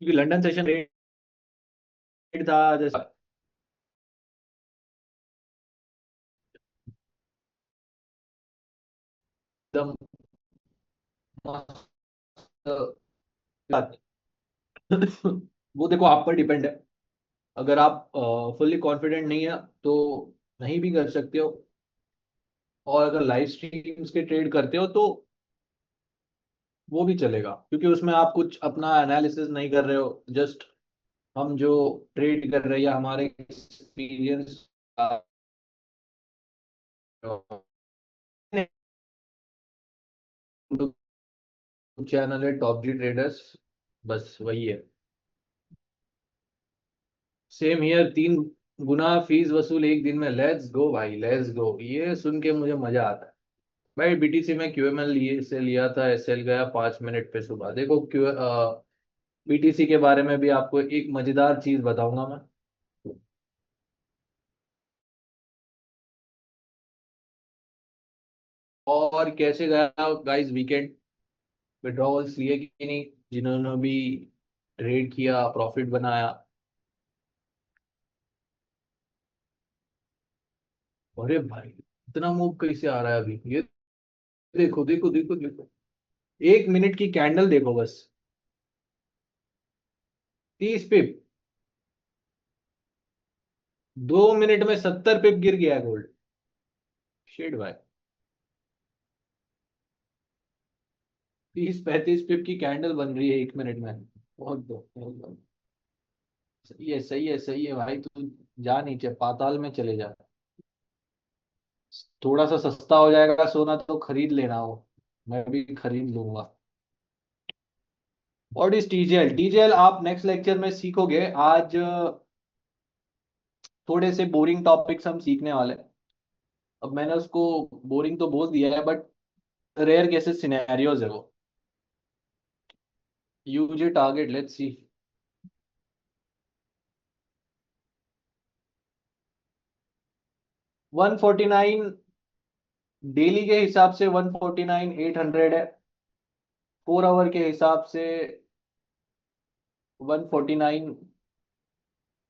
क्योंकि London session rate था जैसे एकदम मस्त बात। वो देखो आप पर डिपेंड है। अगर आप फुल्ली कॉन्फिडेंट नहीं है तो नहीं भी कर सकते हो। और अगर लाइव स्ट्रीम्स के ट्रेड करते हो तो वो भी चलेगा, क्योंकि उसमें आप कुछ अपना एनालिसिस नहीं कर रहे हो। जस्ट हम जो ट्रेड कर रहे हैं या हमारे एक्सपीरियंस चैनल है टॉप जी ट्रेडर्स, बस वही है। सेम हियर, 3 गुना फीस वसूल एक दिन में। लेट्स गो भाई, लेट्स गो, ये सुन के मुझे मजा आता है। भाई बीटीसी में क्यूएमएल लिए से लिया था, एसएल गया 5 मिनट पे सुबह। देखो क्यू बीटीसी के बारे में भी आपको एक मजेदार चीज बताऊंगा मैं। और कैसे गया गाइस वीकेंड? विड्रॉवल्स लिए कि नहीं, जिन्होंने भी ट्रेड किया प्रॉफिट बनाया? अरे भाई इतना मूव कैसे आ रहा है अभी ये? देखो देखो देखो देखो, 1 मिनट की कैंडल देखो बस। 30 पिप, 2 मिनट में 70 पिप गिर गया गोल्ड। शेड भाई, 30-35 पिप की कैंडल बन रही है 1 मिनट में। बहुत दो बहुत दो। सही है सही है सही है भाई, तू जा नीचे पाताल में चले जा। थोड़ा सा सस्ता हो जाएगा सोना तो खरीद लेना हो, मैं भी खरीद लूंगा। और इस टीजेएल टीजेएल आप नेक्स्ट लेक्चर में सीखोगे। आज थोड़े से बोरिंग टॉपिक्स हम सीखने वाले हैं। अब मैंने उसको बोरिंग तो बोल दिया है, बट रेयर केसेस सिनेरियोज है वो। यूजे टारगेट, लेट्स सी। 149 डेली के हिसाब से, 149,800 है। 4 आवर के हिसाब से 149,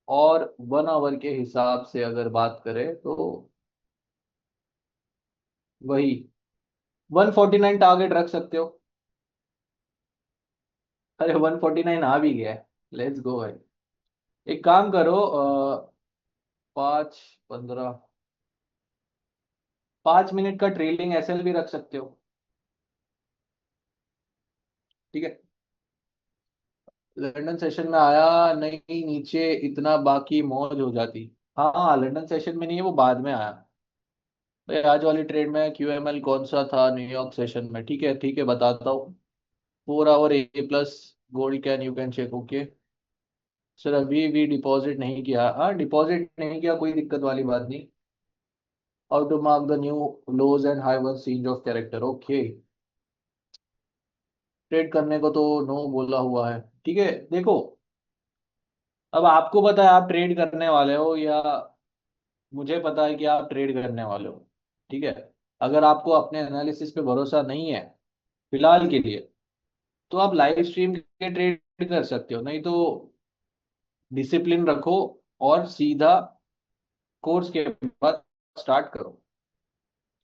और 1 आवर के हिसाब से अगर बात करें तो वही 149 टारगेट रख सकते हो। अरे 149 आ भी गया है, लेट्स गो भाई। एक काम करो, 5-15, 5 मिनट का ट्रेलिंग एसएल भी रख सकते हो। ठीक है। लंदन सेशन में आया नहीं नीचे इतना, बाकी मौज हो जाती। हाँ हाँ, लंदन सेशन में नहीं है, वो बाद में आया। भाई आज वाली ट्रेड में क्यूएमएल कौन सा था न्यूयॉर्क सेशन में? ठीक है बताता हूँ। 4 hour A plus gold can, you can check. Okay sir, अभी भी डिपॉजिट नहीं किया। हाँ डिपॉजिट नहीं किया, कोई दिक्कत वाली बात नहीं। How to mark the new lows and high one change of character? Okay, trade करने को तो नो बोला हुआ है। ठीक है देखो, अब आपको पता है आप ट्रेड करने वाले हो, या मुझे पता है कि आप ट्रेड करने वाले हो। ठीक है। अगर आपको अपने एनालिसिस पे भरोसा नहीं है फिलहाल के लिए, तो आप लाइव स्ट्रीम के ट्रेड कर सकते हो, नहीं तो डिसिप्लिन रखो और सीधा कोर्स के बाद स्टार्ट करो।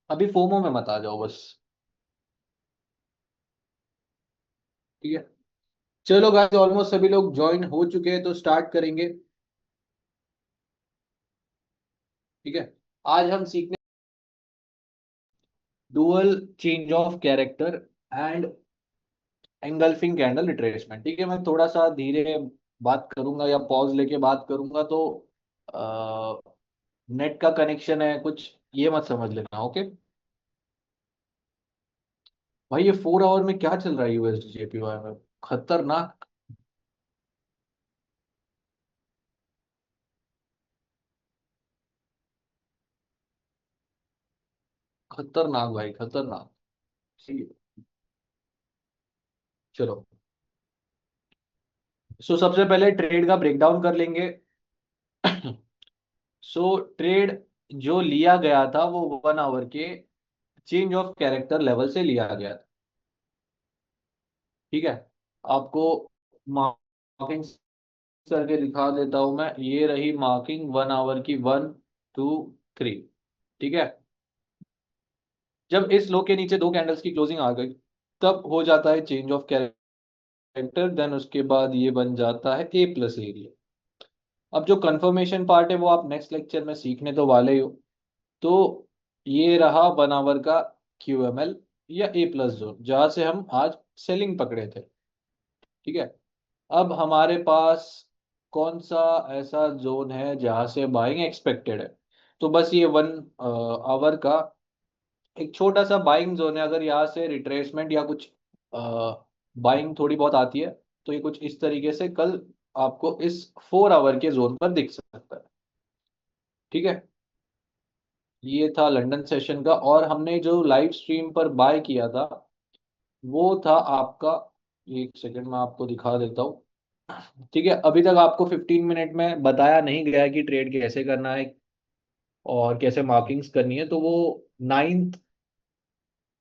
अभी फोमो में मत आ जाओ बस। ठीक है। चलो गाइस, ऑलमोस्ट सभी लोग ज्वाइन हो चुके हैं तो स्टार्ट करेंगे। ठीक है। आज हम सीखने dual change of character and engulfing candle retracement. ठीक है, मैं थोड़ा सा धीरे बात करूंगा या पॉज लेके बात करूंगा, तो नेट का कनेक्शन है कुछ, ये मत समझ लेना। ओके भाई, ये 4 आवर में क्या चल रहा है यूएसडी जेपीवाई में? खतरनाक, खतरनाक भाई खतरनाक। ठीक है, चलो। सो सबसे पहले ट्रेड का ब्रेकडाउन कर लेंगे। सो ट्रेड जो लिया गया था वो 1 आवर के चेंज ऑफ कैरेक्टर लेवल से लिया गया था। ठीक है। आपको मार्किंग करके दिखा देता हूं मैं। ये रही मार्किंग 1 आवर की, 1 2 3। ठीक है। जब इस लो के नीचे दो कैंडल्स की क्लोजिंग आ गई, तब हो जाता है चेंज ऑफ कैरेक्टर। देन उसके बाद ये बन जाता है ए प्लस एरिया। अब जो कंफर्मेशन पार्ट है वो आप नेक्स्ट लेक्चर में सीखने तो वाले ही हो। तो ये रहा 1 आवर का QML या ए प्लस जोन, जहां से हम आज सेलिंग पकड़े थे। ठीक है। अब हमारे पास कौन सा ऐसा जोन है जहां से बाइंग एक्सपेक्टेड है? तो बस ये 1 आवर का एक छोटा सा बाइंग जोन है। अगर यहाँ से रिट्रेसमेंट या कुछ बाइंग थोड़ी बहुत आती है, तो ये कुछ इस तरीके से कल आपको इस 4 आवर के जोन पर दिख सकता है। ठीक है। ये था लंदन सेशन का, और हमने जो लाइव स्ट्रीम पर बाय किया था वो था आपका, एक सेकंड में आपको दिखा देता हूँ। ठीक है। अभी तक आपको 15 मिनट में बताया नहीं गया है कि ट्रेड कैसे करना है और कैसे मार्किंग्स करनी है, तो वो नाइन्थ,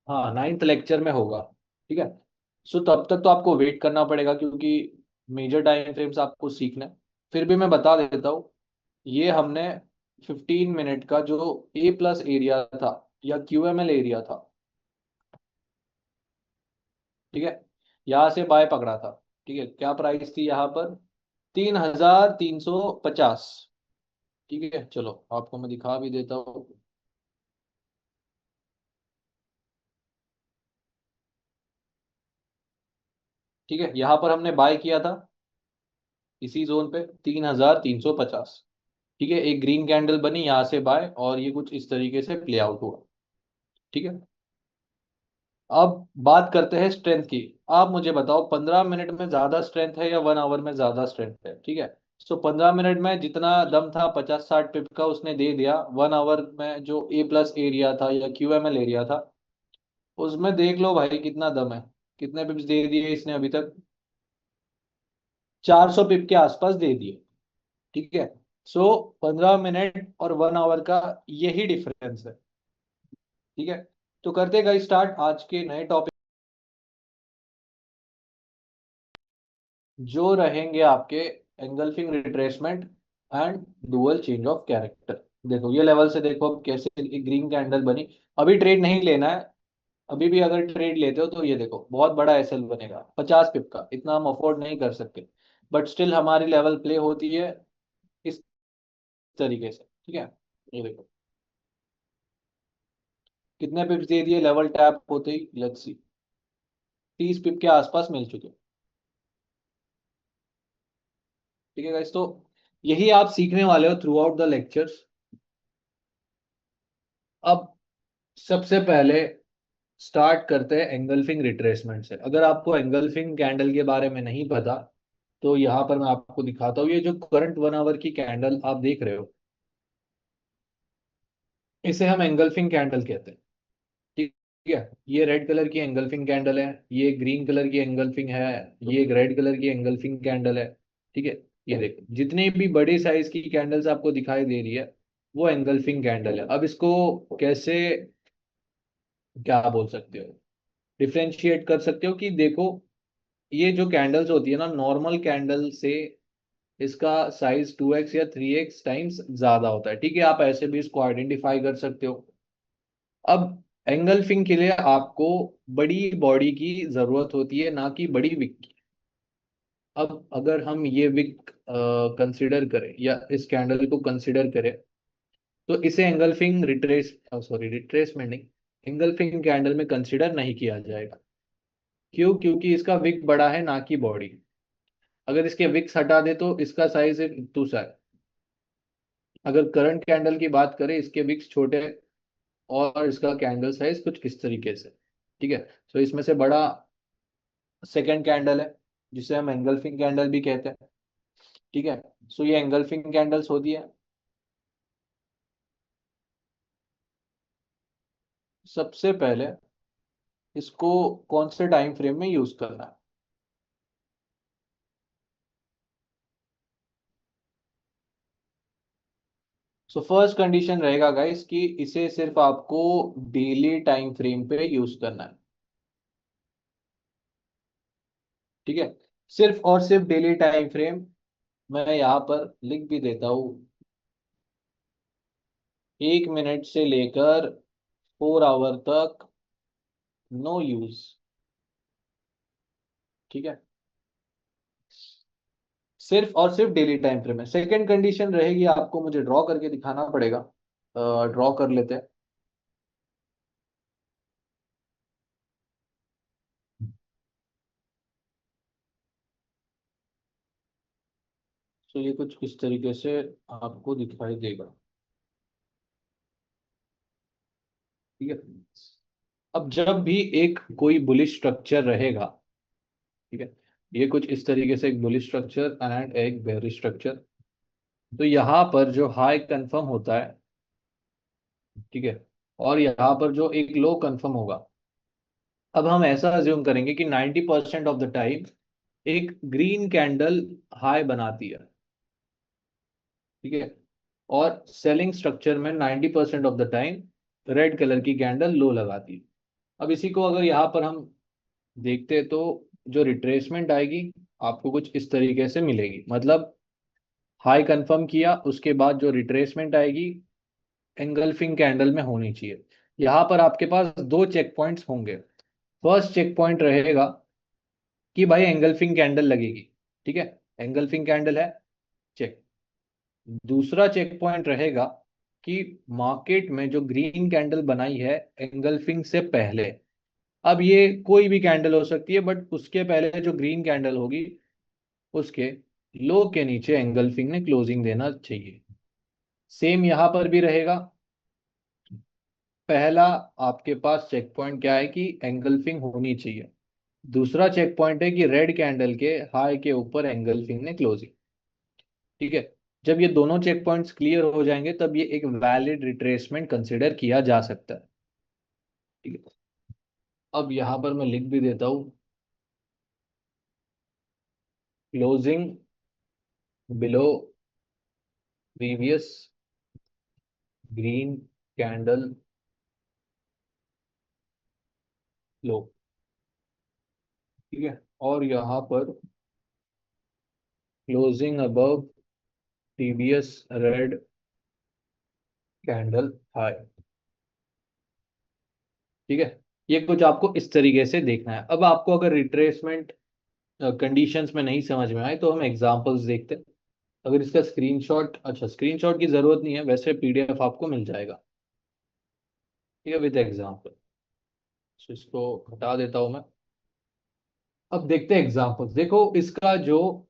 हाँ, नाइन्थ लेक्चर में होगा। ठीक है। सो तब तक तो आपको वेट करना पड़ेगा, क्योंकि मेजर टाइम फ्रेम्स आपको सीखना है। फिर भी मैं बता देता हूँ, ये हमने 15 मिनट का जो ए प्लस एरिया था या QML एरिया था, ठीक है, यहाँ से बाय पकड़ा था। ठीक है। क्या प्राइस थी यहाँ पर? 3350। ठीक है। चलो आपको मैं दिखा भी देता हूँ। ठीक है। यहाँ पर हमने बाय किया था इसी जोन पे 3350। ठीक है। एक ग्रीन कैंडल बनी यहाँ से बाय, और ये कुछ इस तरीके से प्ले आउट हुआ। ठीक है। अब बात करते हैं स्ट्रेंथ की। आप मुझे बताओ, 15 मिनट में ज्यादा स्ट्रेंथ है या 1 आवर में ज्यादा स्ट्रेंथ है? ठीक है। सो 15 मिनट में जितना दम था 50-60 पिप का उसने दे दिया। 1 आवर में जो ए प्लस एरिया था या QML एरिया था, उसमें देख लो भाई कितना दम है। कितने पिप्स दे दिए इसने अभी तक? 400 पिप के आसपास दे दिए। ठीक है। सो 15 मिनट और 1 आवर का यही डिफरेंस है। ठीक है। तो करते गए स्टार्ट आज के नए टॉपिक, जो रहेंगे आपके engulfing retracement and dual change of character. देखो ये लेवल से देखो अब कैसे एक ग्रीन कैंडल बनी। अभी ट्रेड नहीं लेना है। अभी भी अगर ट्रेड लेते हो तो ये देखो बहुत बड़ा SL बनेगा 50 पिप का, इतना हम अफोर्ड नहीं कर सकते। बट स्टिल हमारी लेवल प्ले होती है इस तरीके से। ठीक है। ये देखो कितने पिप्स दे दिए लेवल टैप होते ही, लेट्स सी, 30 पिप के आसपास मिल चुके। ठीक है गाइस। तो यही आप सीखने वाले हो थ्रू आउट द लेक्चर्स। अब सबसे पहले स्टार्ट करते हैं एंगल्फिंग रिट्रेसमेंट से। अगर आपको एंगल्फिंग कैंडल के बारे में नहीं पता, तो यहाँ पर मैं आपको दिखाता हूँ। ये जो करंट 1 आवर की कैंडल आप देख रहे हो, इसे हम एंगल्फिंग कैंडल कहते हैं। ठीक है। ये रेड कलर की एंगल्फिंग कैंडल है, ये ग्रीन कलर की एंगल्फिंग है, ये एक रेड कलर की एंगल्फिंग कैंडल है। ठीक है। ये देखो जितनी भी बड़ी साइज की कैंडल्स आपको दिखाई दे रही है, वो एंगल्फिंग कैंडल है। अब इसको कैसे, क्या बोल सकते हो, डिफ्रेंशिएट कर सकते हो कि देखो, ये जो कैंडल्स होती है ना, नॉर्मल कैंडल से इसका साइज 2x या 3x टाइम्स ज्यादा होता है। ठीक है। आप ऐसे भी इसको आइडेंटिफाई कर सकते हो। अब एंगल्फिंग के लिए आपको बड़ी बॉडी की जरूरत होती है, ना कि बड़ी विक की। अब अगर हम ये विक कंसिडर करें या इस कैंडल को कंसिडर करें, तो इसे एंगल्फिंग रिट्रेस, सॉरी रिट्रेसमेंट नहीं, एंगल्फिंग कैंडल में कंसिडर नहीं किया जाएगा। क्यों? क्योंकि इसका विक बड़ा है ना कि बॉडी। अगर इसके विक्स हटा दे तो इसका साइज है टू सा है। अगर करंट कैंडल की बात करें, इसके विक्स छोटे और इसका कैंडल साइज कुछ इस तरीके से। ठीक है। तो इसमें से बड़ा सेकंड कैंडल है, जिसे हम एंगल्फिंग कैंडल भी कहते हैं। ठीक है। सो ये एंगल्फिंग कैंडल्स होती है। सबसे पहले इसको कौन से टाइम फ्रेम में यूज करना है? सो फर्स्ट कंडीशन रहेगा गाइस कि इसे सिर्फ आपको डेली टाइम फ्रेम पे यूज करना है। ठीक है। सिर्फ और सिर्फ डेली टाइम फ्रेम मैं यहाँ पर लिख भी देता हूँ, 1 मिनट से लेकर 4 आवर तक, नो यूज। ठीक है, सिर्फ और सिर्फ डेली टाइम फ्रेम है। सेकंड कंडीशन रहेगी, आपको मुझे ड्रॉ करके दिखाना पड़ेगा। ड्रॉ कर लेते हैं। तो ये कुछ इस तरीके से आपको दिखाई देगा। ठीक है, अब जब भी एक कोई बुलिश स्ट्रक्चर रहेगा, ठीक है, ये कुछ इस तरीके से एक बुलिश स्ट्रक्चर एंड एक बेरिश स्ट्रक्चर, तो यहाँ पर जो हाई कंफर्म होता है, ठीक है, और यहाँ पर जो एक लो कंफर्म होगा। अब हम ऐसा अज्यूम करेंगे कि 90% ऑफ द टाइम एक ग्रीन कैंडल हाई बनाती है, ठीक है, और सेलिंग स्ट्रक्चर में 90% of the time red colour की कैंडल लो लगाती है। अब इसी को अगर यहाँ पर हम देखते हैं, तो जो रिट्रेसमेंट आएगी आपको कुछ इस तरीके से मिलेगी। मतलब हाई कंफर्म किया, उसके बाद जो रिट्रेसमेंट आएगी एंगल्फिंग कैंडल में होनी चाहिए। यहाँ पर आपके पास दो चेक पॉइंट्स होंगे। फर्स्ट चेक पॉइंट रहेगा कि भाई एंगल्फिंग कैंडल लगेगी, ठीक है, एंगल्फिंग कैंडल है, चेक। दूसरा चेक पॉइंट रहेगा कि मार्केट में जो ग्रीन कैंडल बनाई है एंगल्फिंग से पहले, अब ये कोई भी कैंडल हो सकती है, बट उसके पहले जो ग्रीन कैंडल होगी उसके लो के नीचे एंगल्फिंग ने क्लोजिंग देना चाहिए। सेम यहां पर भी रहेगा। पहला आपके पास चेक पॉइंट क्या है कि एंगल्फिंग होनी चाहिए। दूसरा चेक पॉइंट है कि रेड कैंडल के हाई के ऊपर एंगल्फिंग ने क्लोजिंग। ठीक है, जब ये दोनों चेक पॉइंट्स क्लियर हो जाएंगे तब ये एक वैलिड रिट्रेसमेंट कंसिडर किया जा सकता है। ठीक है, अब यहां पर मैं लिख भी देता हूं, closing below previous green candle low. ठीक है, और यहाँ पर closing above previous red candle high. ठीक है, ये कुछ आपको इस तरीके से देखना है। अब आपको अगर रिट्रेसमेंट कंडीशंस में नहीं समझ में आए तो हम एग्जांपल्स देखते हैं। अगर इसका स्क्रीनशॉट, अच्छा स्क्रीनशॉट की जरूरत नहीं है, वैसे पीडीएफ आपको मिल जाएगा। ठीक है, विद एग्जांपल। तो इसको हटा देता हूं मैं। अब देखते हैं एग्जांपल्स। देखो इसका जो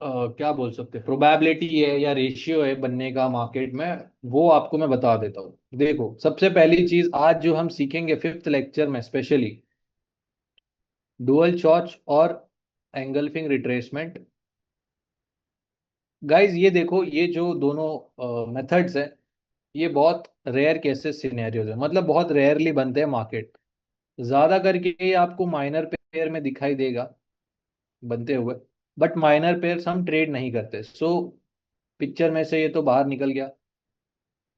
क्या बोल सकते हैं प्रोबेबिलिटी है या रेशियो है बनने का मार्केट में, वो आपको मैं बता देता हूँ। देखो सबसे पहली चीज आज जो हम सीखेंगे फिफ्थ लेक्चर में स्पेशली, डुअल चॉच और एंगल्फिंग रिट्रेसमेंट। गाइज ये देखो, ये जो दोनों मेथड्स हैं, ये बहुत रेयर केसेस सिनेरियोज है, मतलब बहुत रेयरली बनते हैं मार्केट। ज्यादा करके ये आपको माइनर पेयर में दिखाई देगा बनते हुए, बट माइनर पेयर्स हम ट्रेड नहीं करते, सो पिक्चर में से ये तो बाहर निकल गया।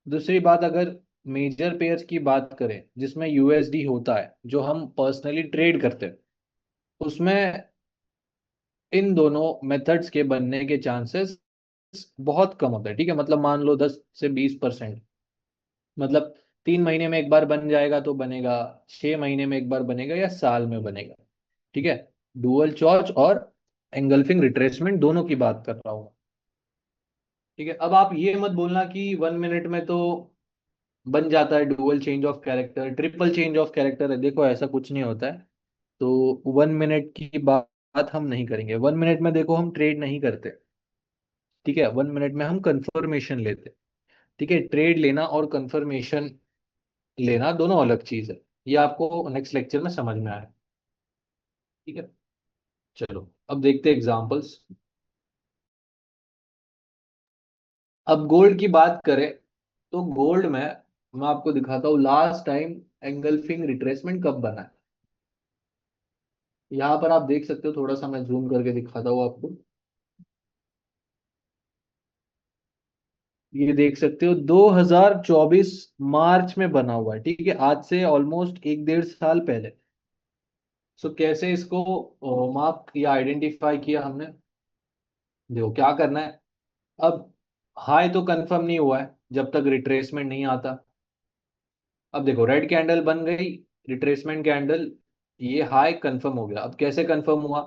दूसरी बात, अगर मेजर पेयर्स की बात करें जिसमें यूएसडी होता है, जो हम पर्सनली ट्रेड करते हैं, उसमें इन दोनों मेथड्स के बनने के चांसेस बहुत कम होते हैं। ठीक है, मतलब मान लो 10 से 20%। मतलब 3 महीने में एक बार बन जाएगा तो बनेगा, 6 महीने में एक बार बनेगा, या साल में बनेगा। ठीक है, डुअल चॉच और एंगल्फिंग रिट्रेसमेंट दोनों की बात कर रहा हूँ। ठीक है, अब आप ये मत बोलना कि 1 मिनट में तो बन जाता है dual change of character, triple change of character है। देखो ऐसा कुछ नहीं होता है। तो 1 मिनट की बात हम नहीं करेंगे। 1 मिनट में देखो हम ट्रेड नहीं करते। ठीक है, 1 मिनट में हम कंफर्मेशन लेते। ठीक है, ट्रेड लेना और कंफर्मेशन लेना दोनों अलग चीज है। ये आपको नेक्स्ट लेक्चर में समझ में आया। ठीक है, चलो अब देखते हैं एग्जांपल्स। अब गोल्ड की बात करें, तो गोल्ड में मैं आपको दिखाता हूँ लास्ट टाइम एंगल्फिंग रिट्रेसमेंट कब बना है। यहाँ पर आप देख सकते हो, थोड़ा सा मैं जूम करके दिखाता हूँ आपको। ये देख सकते हो 2024 मार्च में बना हुआ है। ठीक है, आज से ऑलमोस्ट 1 डेढ़ साल पहले। सो कैसे इसको मार्क या आइडेंटिफाई किया हमने? देखो क्या करना है। अब हाई तो कंफर्म नहीं हुआ है जब तक रिट्रेसमेंट नहीं आता। अब देखो रेड कैंडल बन गई, रिट्रेसमेंट कैंडल, ये हाई कंफर्म हो गया। अब कैसे कंफर्म हुआ?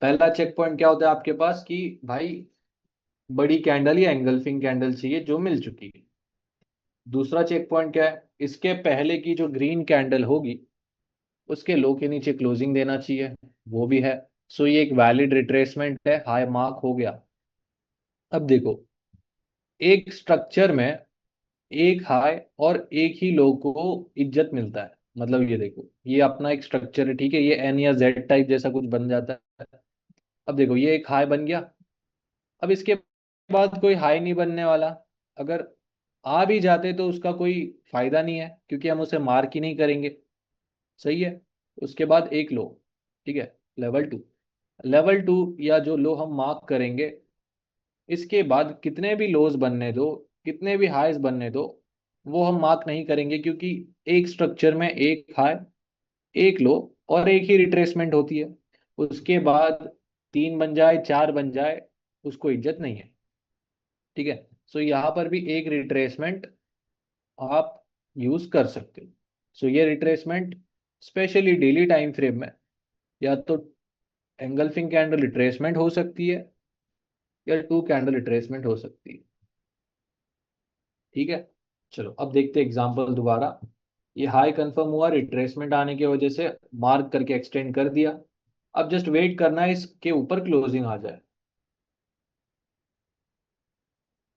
पहला चेक पॉइंट क्या होता है आपके पास कि भाई बड़ी कैंडल या एंगल्फिंग कैंडल चाहिए जो मिल चुकी है। दूसरा चेक पॉइंट क्या है? इसके पहले की जो ग्रीन कैंडल होगी उसके लो के नीचे क्लोजिंग देना चाहिए, वो भी है। सो ये एक वैलिड रिट्रेसमेंट है, हाई मार्क हो गया। अब देखो, एक स्ट्रक्चर में एक हाई और एक ही लो को इज्जत मिलता है। मतलब ये देखो, ये अपना एक स्ट्रक्चर है, ठीक है, ये एन या जेड टाइप जैसा कुछ बन जाता है। अब देखो ये एक हाई बन गया। अब इसके बाद कोई हाई नहीं बनने वाला। अगर आ भी जाते तो उसका कोई फायदा नहीं है क्योंकि हम उसे मार्क ही नहीं करेंगे। सही है। उसके बाद एक लो, ठीक है, लेवल टू। लेवल टू या जो लो हम मार्क करेंगे, इसके बाद कितने भी लोज बनने दो, कितने भी हाईज बनने दो, वो हम मार्क नहीं करेंगे क्योंकि एक स्ट्रक्चर में एक हाई, एक लो और एक ही रिट्रेसमेंट होती है। उसके बाद तीन बन जाए, चार बन जाए, उसको इज्जत नहीं है। ठीक है। सो यहाँ पर भी एक रिट्रेसमेंट आप यूज कर सकते हो। सो ये retracement specially daily time frame में या तो एंगल्फिंग कैंडल रिट्रेसमेंट हो सकती है या टू कैंडल रिट्रेसमेंट हो सकती है। ठीक है। चलो अब देखते हैं एग्जांपल दोबारा। ये हाई कंफर्म हुआ, रिट्रेसमेंट आने की वजह से मार्क करके एक्सटेंड कर दिया। अब जस्ट वेट करना है इसके ऊपर क्लोजिंग आ जाए।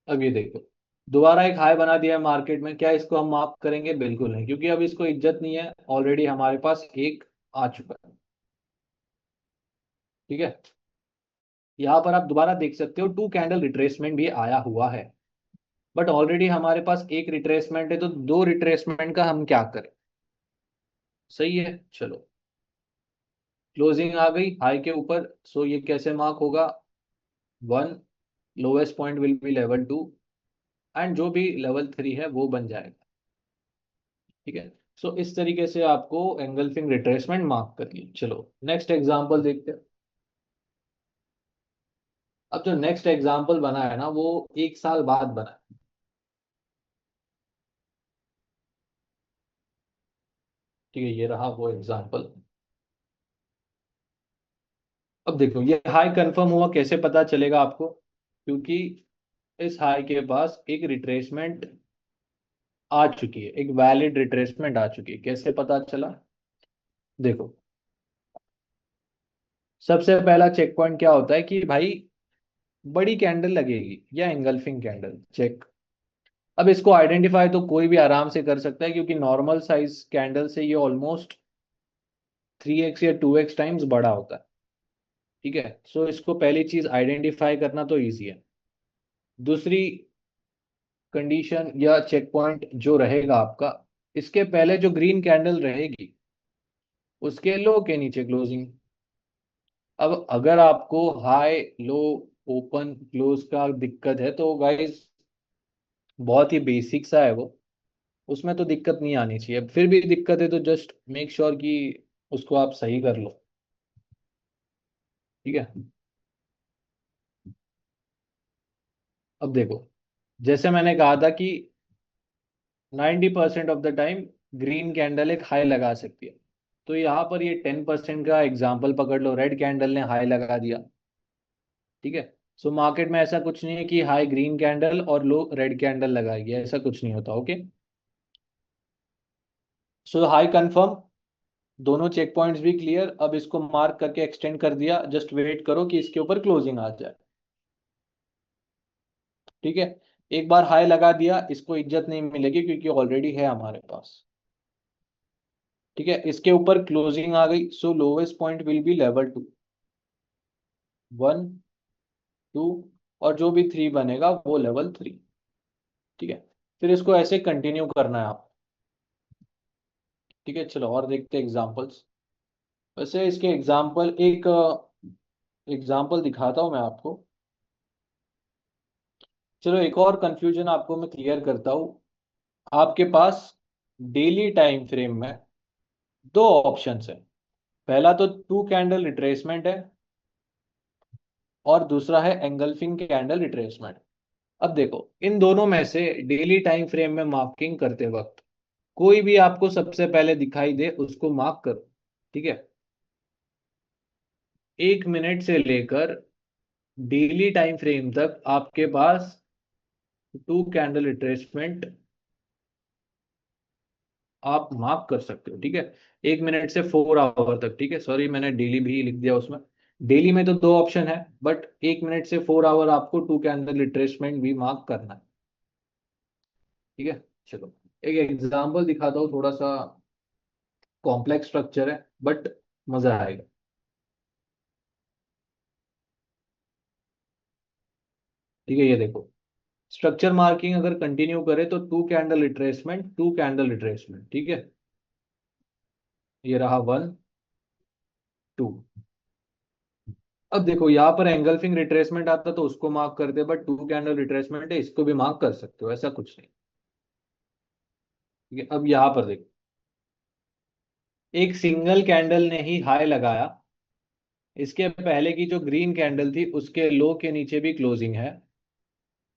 अब ये देखो, दोबारा एक हाई बना दिया है मार्केट में, क्या इसको हम मार्क करेंगे? बिल्कुल नहीं, क्योंकि अब इसको इज्जत नहीं है, ऑलरेडी हमारे पास एक आ चुका है। ठीक है। यहाँ पर आप दोबारा देख सकते हो टू कैंडल रिट्रेसमेंट भी आया हुआ है, बट ऑलरेडी हमारे पास एक रिट्रेसमेंट है, तो दो रिट्रेसमेंट का हम क्या करें? सही है। चलो, क्लोजिंग आ गई हाई के ऊपर, सो ये कैसे मार्क होगा? One, lowest point will be level two, and जो भी लेवल थ्री है वो बन जाएगा। ठीक है। सो इस तरीके से आपको एंगल्फिंग रिट्रेसमेंट मार्क करिए। चलो नेक्स्ट एग्जांपल देखते हैं। अब जो नेक्स्ट एग्जांपल बना है ना, वो एक साल बाद बना है। ठीक है, ये रहा वो एग्जांपल। अब देखो ये हाई कंफर्म हुआ, कैसे पता चलेगा आपको? क्योंकि इस हाई के पास एक रिट्रेसमेंट आ चुकी है, एक वैलिड रिट्रेसमेंट आ चुकी है। कैसे पता चला? देखो, सबसे पहला चेक पॉइंट क्या होता है कि भाई बड़ी कैंडल लगेगी या एंगल्फिंग कैंडल, चेक। अब इसको आइडेंटिफाई तो कोई भी आराम से कर सकता है क्योंकि नॉर्मल साइज कैंडल से ये ऑलमोस्ट 3x या 2x टाइम्स बड़ा होता है। ठीक है। सो इसको पहली चीज आइडेंटिफाई करना तो ईजी है। दूसरी कंडीशन या चेक पॉइंट जो रहेगा आपका, इसके पहले जो ग्रीन कैंडल रहेगी उसके लो के नीचे क्लोजिंग। अब अगर आपको हाई, लो, ओपन, क्लोज का दिक्कत है तो गाइस बहुत ही बेसिक सा है वो, उसमें तो दिक्कत नहीं आनी चाहिए। फिर भी दिक्कत है तो जस्ट मेक श्योर कि उसको आप सही कर लो। ठीक है। अब देखो, जैसे मैंने कहा था कि 90% of the time green candle एक हाई लगा सकती है, तो यहाँ पर ये 10% का एग्जाम्पल पकड़ लो, रेड कैंडल ने हाई लगा दिया। ठीक है। सो मार्केट में ऐसा कुछ नहीं है कि हाई ग्रीन कैंडल और लो रेड कैंडल लगाएगी, ऐसा कुछ नहीं होता। ओके। सो हाई कंफर्म, दोनों चेक पॉइंट्स भी क्लियर। अब इसको मार्क करके एक्सटेंड कर दिया, जस्ट वेट करो कि इसके ऊपर क्लोजिंग आ जाए। ठीक है। एक बार हाई लगा दिया, इसको इज्जत नहीं मिलेगी क्योंकि ऑलरेडी है हमारे पास। ठीक है। इसके ऊपर क्लोजिंग आ गई, so lowest point will be level two, one, two, और जो भी थ्री बनेगा वो लेवल थ्री। ठीक है। फिर इसको ऐसे कंटिन्यू करना है आप। ठीक है। चलो और देखते हैं एग्जांपल्स। वैसे इसके एग्जांपल, एक एग्जांपल दिखाता हूं मैं आपको। चलो एक और कंफ्यूजन आपको मैं क्लियर करता हूँ। आपके पास डेली टाइम फ्रेम में दो ऑप्शंस है। पहला तो टू कैंडल रिट्रेसमेंट है और दूसरा है एंगल्फिंग कैंडल रिट्रेसमेंट। अब देखो, इन दोनों में से डेली टाइम फ्रेम में मार्किंग करते वक्त कोई भी आपको सबसे पहले दिखाई दे उसको मार्क करो। ठीक है, 1 मिनट से लेकर डेली टाइम फ्रेम तक आपके पास टू कैंडल रिट्रेसमेंट आप मार्क कर सकते हो। ठीक है, 1 मिनट से 4 आवर तक। ठीक है, सॉरी मैंने डेली भी लिख दिया उसमें। डेली में तो दो ऑप्शन है, बट 1 मिनट से 4 आवर आपको टू कैंडल रिट्रेसमेंट भी मार्क करना है। ठीक है, चलो एक एग्जांपल दिखाता हूँ, थोड़ा सा कॉम्प्लेक्स स्ट्रक्चर है बट मजा आएगा। ठीक है, ये देखो, स्ट्रक्चर मार्किंग अगर कंटिन्यू करे तो two candle retracement, two candle retracement. ठीक है, ये रहा 1 2। अब देखो यहाँ पर एंगल्फिंग रिट्रेसमेंट आता तो उसको मार्क करते, बट टू कैंडल रिट्रेसमेंट है, इसको भी मार्क कर सकते हो, ऐसा कुछ नहीं। ठीक है, अब यहाँ पर देखो, एक सिंगल कैंडल ने ही हाई लगाया, इसके पहले की जो ग्रीन कैंडल थी उसके लो के नीचे भी क्लोजिंग है।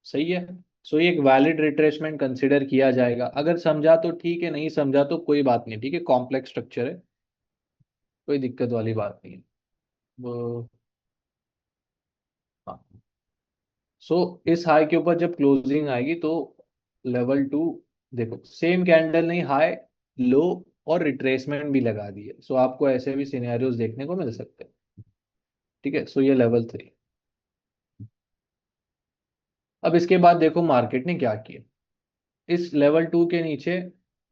सही है, सो ये एक वैलिड रिट्रेसमेंट कंसिडर किया जाएगा। अगर समझा तो ठीक है, नहीं समझा तो कोई बात नहीं। ठीक है, कॉम्प्लेक्स स्ट्रक्चर है, कोई दिक्कत वाली बात नहीं है वो। हाँ, सो इस हाई के ऊपर जब क्लोजिंग आएगी तो लेवल 2, देखो सेम कैंडल नहीं, हाई लो और रिट्रेसमेंट भी लगा दी है। सो आपको ऐसे भी सिनेरियोज देखने को मिल सकते हैं। ठीक है, सो ये लेवल 3। अब इसके बाद देखो मार्केट ने क्या किया, इस लेवल 2 के नीचे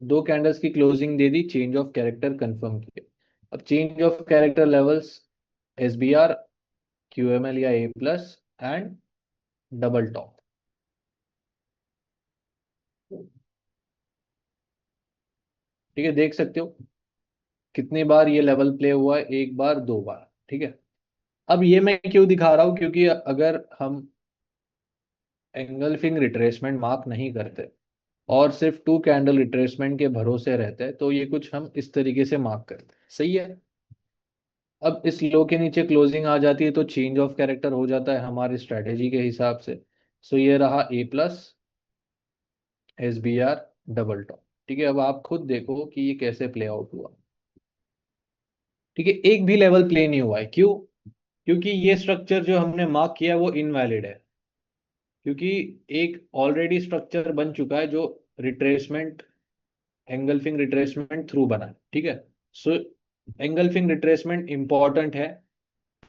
दो कैंडल्स की closing they the, change of character confirm किया। अब change of character levels SBR, QML या A+ एंड डबल टॉप। ठीक है, देख सकते हो कितनी बार ये लेवल प्ले हुआ है, एक बार दो बार। ठीक है, अब ये मैं क्यों दिखा रहा हूं, क्योंकि अगर हम एंगल्फिंग रिट्रेसमेंट मार्क नहीं करते और सिर्फ टू कैंडल रिट्रेसमेंट के भरोसे रहते हैं तो ये कुछ हम इस तरीके से मार्क करते हैं। सही है, अब इस लो के नीचे क्लोजिंग आ जाती है तो चेंज ऑफ कैरेक्टर हो जाता है हमारी स्ट्रेटेजी के हिसाब से। सो ये रहा A+, SBR, डबल टॉप। ठीक है, अब आप खुद देखो कि ये कैसे प्ले आउट हुआ। ठीक है, एक भी लेवल प्ले नहीं हुआ है, क्यों? क्योंकि ये स्ट्रक्चर जो हमने मार्क किया है वो इनवैलिड है, क्योंकि एक ऑलरेडी स्ट्रक्चर बन चुका है जो रिट्रेसमेंट, एंगल्फिंग रिट्रेसमेंट थ्रू बना है। ठीक है, सो एंगल्फिंग रिट्रेसमेंट इंपॉर्टेंट है,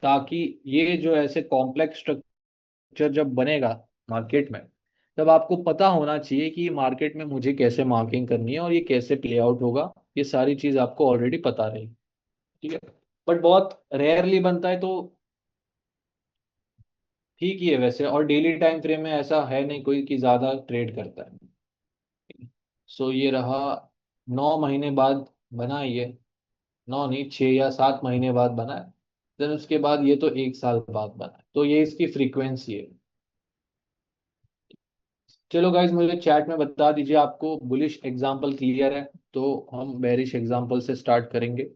ताकि ये जो ऐसे कॉम्प्लेक्स स्ट्रक्चर जब बनेगा मार्केट में, तब आपको पता होना चाहिए कि मार्केट में मुझे कैसे मार्किंग करनी है और ये कैसे प्ले आउट होगा। ये सारी चीज आपको ऑलरेडी पता रही। ठीक है, बट बहुत रेयरली बनता है तो ठीक ही है वैसे, और डेली टाइम फ्रेम में ऐसा है नहीं कोई कि ज्यादा ट्रेड करता है। सो ये रहा, 9 महीने बाद बना ये, 9 नहीं, 6 या 7 महीने बाद बना है। देन उसके बाद ये तो 1 साल बाद बना है, तो ये इसकी फ्रीक्वेंसी है। चलो गाइज, मुझे चैट में बता दीजिए आपको बुलिश एग्जांपल क्लियर है तो हम बेरिश एग्जांपल से स्टार्ट करेंगे।